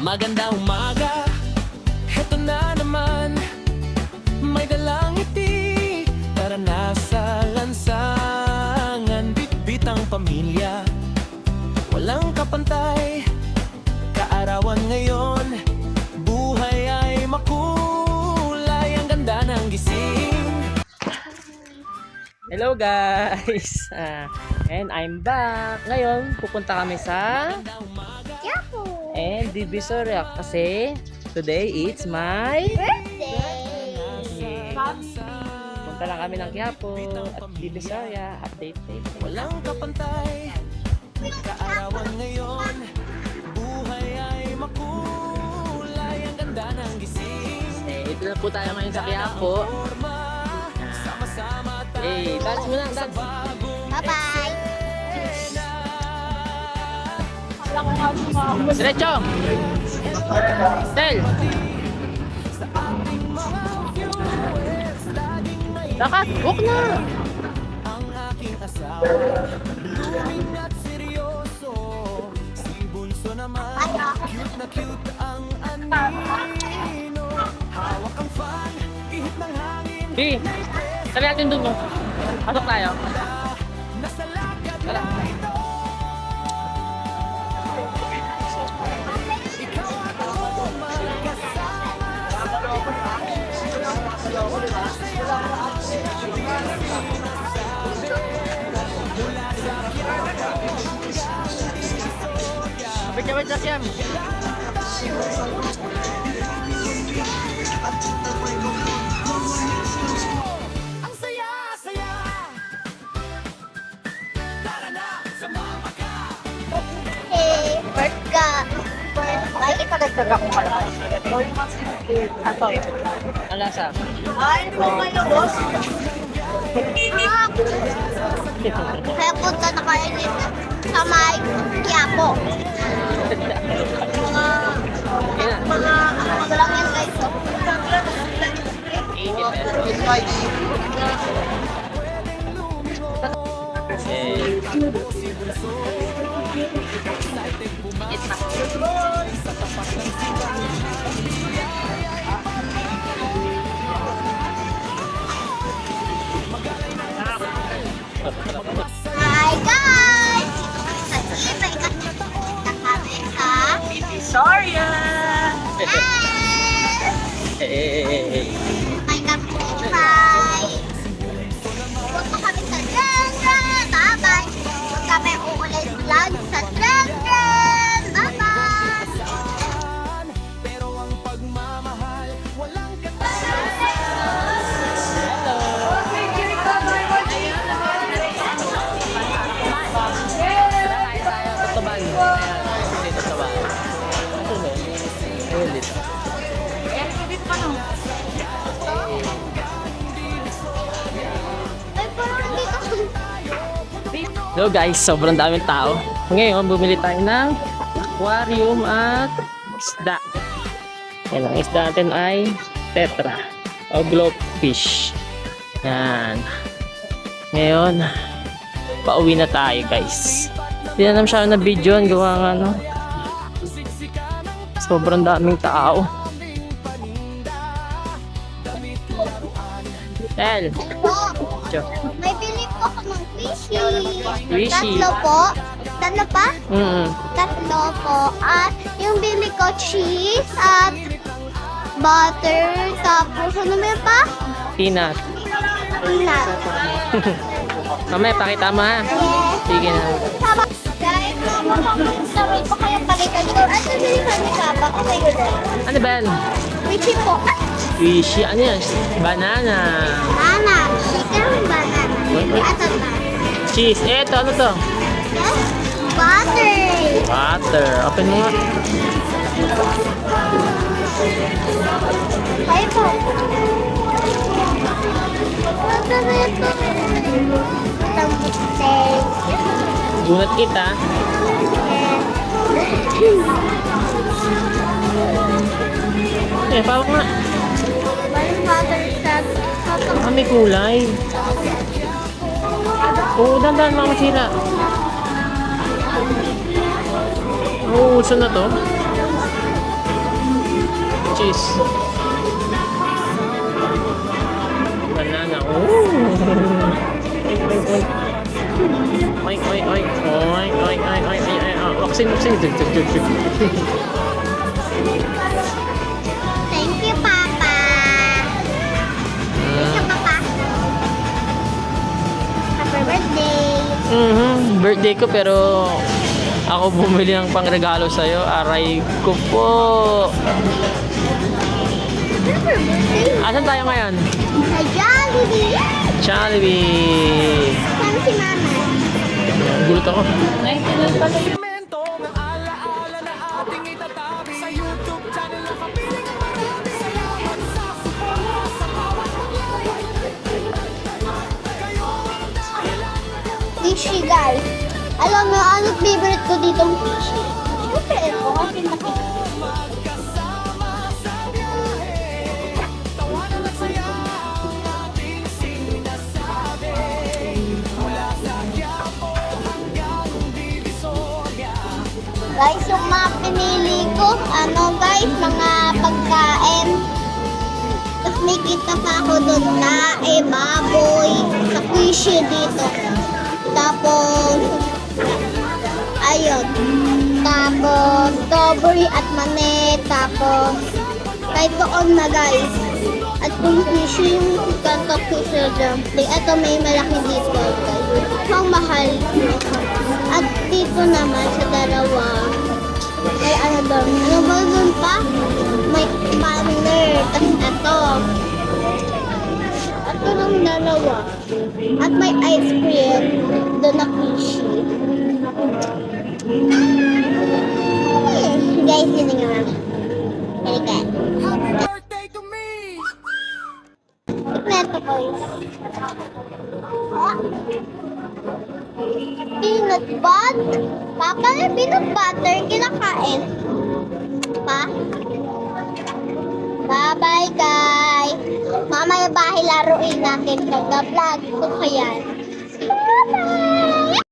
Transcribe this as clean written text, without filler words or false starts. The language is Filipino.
Magandang umaga, heto na naman. May dalang ngiti, tara na sa lansangan. Bitbit ang pamilya, walang kapantay. Kaarawan ngayon, buhay ay makulay. Ang ganda ng gising. Hello guys! And I'm back! Ngayon, pupunta kami sa Yahoo! and Divisoria kasi today it's my Birthday! punta lang kami ng Quiapo at Divisoria. Update. Walang kapantay, kaarawan ngayon, buhay ay makulay. Ang ganda ng gising. Ito na po tayo ngayon sa Quiapo. Sama-sama Dance muna, dance! Bye-bye! Diretso! Tel! Dakat! Walk na! ang aking asawa, blooming at seryoso. Si Bunso naman, cute na cute ang anino. Hawak ang fan, ihip ng hangin. Di! Sabi natin dun mo. Pasok tayo. Nasa lakad Tara. na ito. Ikaw at ako magkasama. Kapit-kapit na siyam. Ang saya-saya. Tara na, sumama ka. Hey, bird ka! Bakit ka nagtaga kong kalabas? Ang lasa. Ay, po kayo, boss! Kaya punta na kayo dito sa may Quiapo. Mga ano lang yan guys. Oh. Hi guys! Nag-ibay kasi na kami sa Divisoria! Yes! May kapitay! Punta kami sa Dren! Bye-bye! Punta kami uulit vlog sa Dren! Bye-bye! Pero ang pagmamahal, walang katasan. Tutuban. Dito sa bahay. Ayun dito. Ay, parang dito. Hello guys, sobrang daming tao. Ngayon, bumili tayo ng aquarium at isda. Yan, ang isda natin ay tetra o globfish. Yan. Ngayon, pauwi na tayo guys. Hindi na naman siya na video. Ang gawa nga no. Sobrang daming tao. Tel. Po, Tiyo. may bili po ako ng fishy. Fishy. Tatlo po. Tatlo pa? Mm. Tatlo po. At yung bili ko cheese at butter. Tapos ano meron pa? Peanut. Peanut. Mamaya, pakita mo ha. Yes. Sige na. Tama. Guys, sabay pa kayo palitan ko. At nabili kami kapa. Okay ko din. Ano ba yan? Fishy po. Fishy. Ano yan? Banana. Banana. Chicken banana. At ano ba? Cheese. Eto, ano to? Yes. Butter. Butter. Open mo nga. Kayo po. Butter ito. Tambutin. Bunot kita. Pawak nga. Walang butter sa Baka may kulay. Oo, dandan mga masira. Oo, uso na to. cheese. Banana. Oh! Oink, oink, oink. Oink, oink, oink, oink, oink, oink. Waksin, waksin. Thank you, Papa. Thank you, Papa. Happy birthday. Birthday ko pero ako bumili ng pangregalo sa'yo. Aray ko po. Happy birthday. Asan tayo ngayon? Sa Jollibee. Jollibee. Saan si Mama? Gulat ako. Momento ng alaala na ating itatabi sa YouTube channel na kapiling ang marami. Salamat sa suporta sa bawat paglay. Kayo ang dahilan kung Fishy, guys. Alam mo, ano favorite ko ditong fishy? Siyempre, ito. Kasi nakikita. magkasama sa biyahe. Tawanan at saya ang ating sinasabi. Mula sa Quiapo hanggang Divisoria. Guys, yung mga pinili ko, guys, mga pagkain. Tapos may kita pa ako doon na baboy sa fishy dito. Tapos, ayun. Tapos, strawberry at mani. Tapos, kahit doon na guys. At kung fishy yung kanto fishy dumpling. Ito may malaki dito guys. Ang mahal. At dito naman sa dalawa. Ay ano doon? Ano ba doon pa? May banner. Tapos ito. Ito ng dalawa. At may ice cream. Doon na fishy. Guys, yun nga. Halika. Happy birthday to me! Ito guys. Peanut butter. Papa, yung peanut butter kinakain. Pa? Bye-bye guys. Mamaya bahay laruin natin. Pag-vlog ko kayan. Bye-bye.